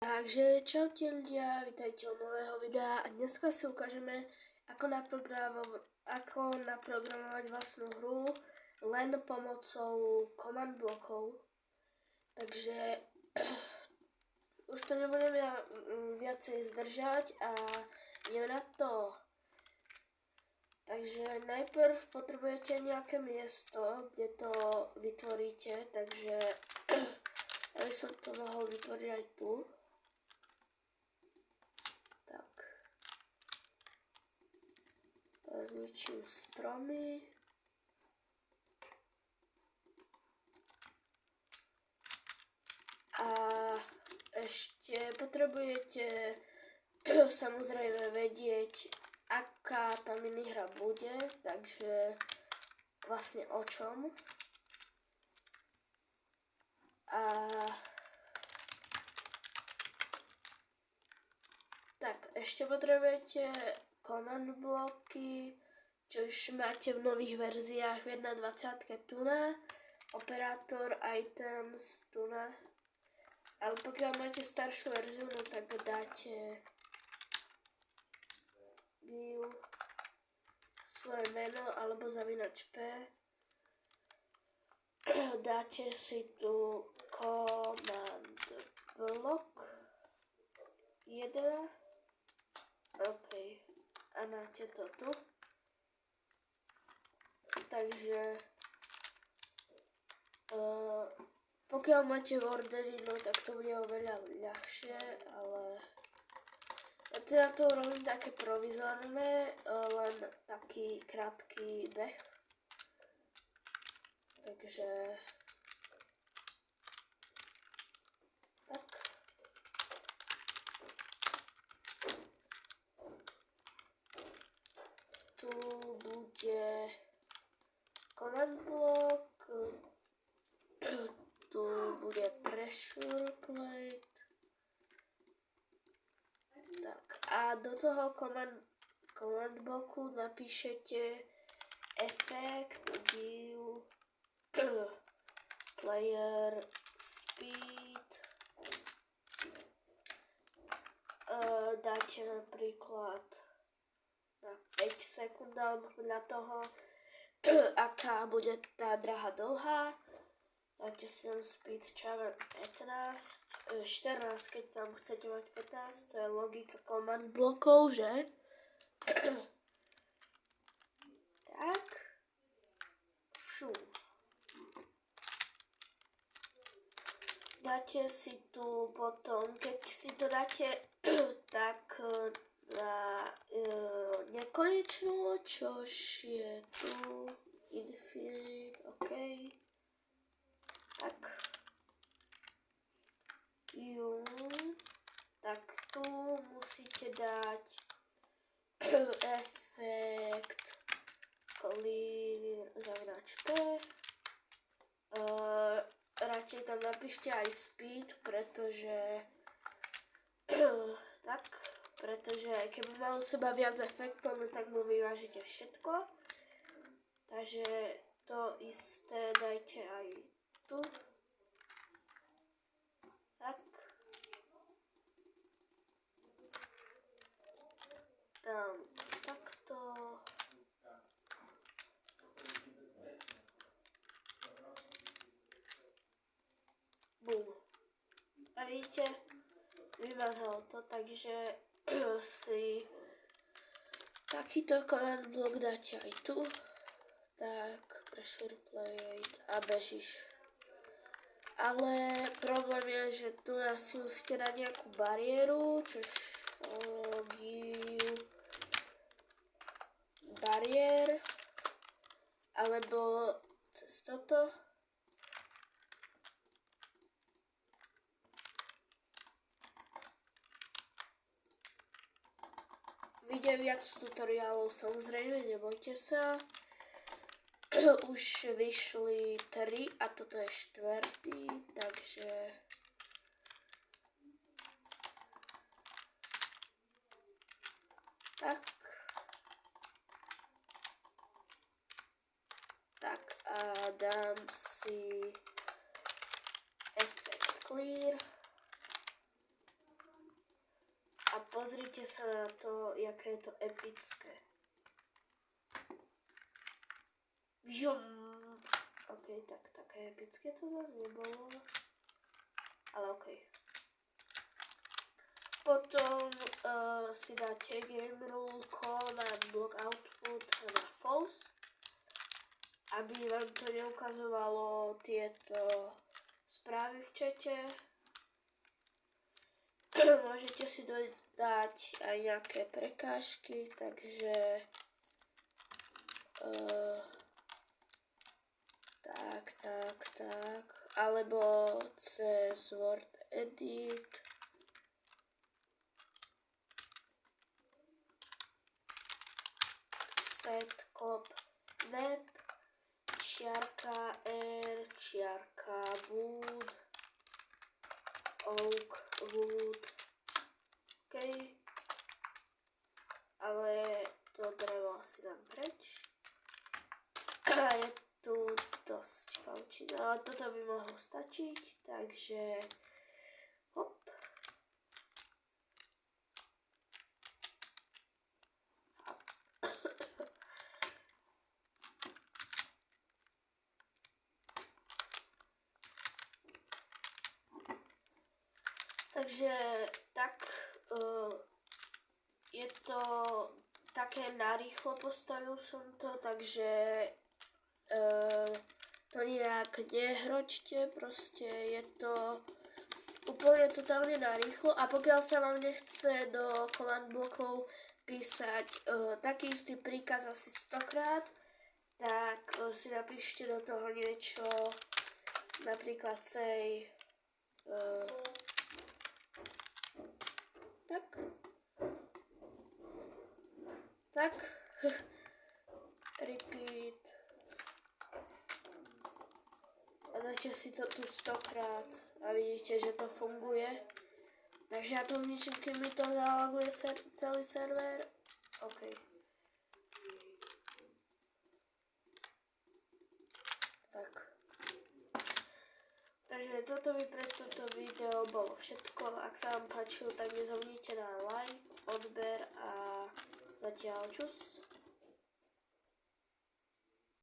Takže čaute ľudia, vítajte u nového videa a dneska si ukážeme, ako naprogramovať vlastnú hru len pomocou command blokov. Takže už to nebudem ja viacej zdržať a ideme na to. Takže najprv potrebujete nejaké miesto, kde to vytvoríte, takže ja by som to mohol vytvoriť aj tu. Zničím stromy. A ešte potrebujete samozrejme vedieť, aká tá minihra bude, takže vlastne o čom. A tak, ešte potrebujete command bloky, čo už máte v nových verziách v 1.20 tuna, operátor, items, tuna. Ale pokiaľ máte staršiu verziu, no tak dáte view, svoje meno alebo zavinač P. Dáte si tu command block 1. OK. A máte to tu. Takže pokiaľ máte wordery, no tak to bude oveľa ľahšie, ale ja teda to robím také provizorné, len taký krátky beh. Takže tak. Tu bude command block, tu bude pressure plate. Tak a do toho command blocku napíšete effect view player speed. Dáte napríklad na 5 sekúnd alebo podľa toho, aká bude tá dráha dlhá. Dáte si tam speed travel 15, 14, keď tam chcete mať 15, to je logika command blokov, že? Tak. Fú. Dáte si tu potom, keď si to dáte tak na nekonečno, čož je tu infinite, OK. Tak. Tak tu musíte dať efekt clear zavinač P. Radšej tam napíšte aj speed, pretože tak, pretože keby mal u seba viac efektov, no tak mu vyvážete všetko. Takže to isté dajte aj tu. Tak. Dám takto. Bum. A vidíte, vymazalo to, takže si takýto command block dáte aj tu. Tak, pressure plate a bežíš. Ale problém je, že tu asi musíte dať nejakú bariéru, čož bariér, alebo cez toto. Vyjde viac tutoriálov, samozrejme, nebojte sa. Už vyšli 3 a toto je 4, takže tak. Tak a dám si efekt clear. pozrite sa na to, jaké je to epické. OK, tak také epické to zase nebolo. Ale OK. Potom si dáte game rule command block output na false, aby vám to neukazovalo tieto správy v čete. Môžete si dodať aj nejaké prekážky, takže tak, alebo cez Word Edit. Set cop web _r_wood oak wood. OK. Ale to drevo asi dám preč. Je tu dosť paučiny, ale toto by mohlo stačiť, takže hop. Takže tak je to také narýchlo, postavil som to, takže to nejak nehroďte, proste je to úplne totálne narýchlo a pokiaľ sa vám nechce do command blokov písať taký istý príkaz asi 100-krát, tak si napíšte do toho niečo, napríklad say tak repeat a dajte si to tu 100-krát a vidíte, že to funguje. Takže ja to zničím, keď mi to zalaguje celý server. OK. Tak. Takže toto by pre toto video bolo všetko. Ak sa vám páčilo, tak nezabudnite na like, odber a zatiaľ čus.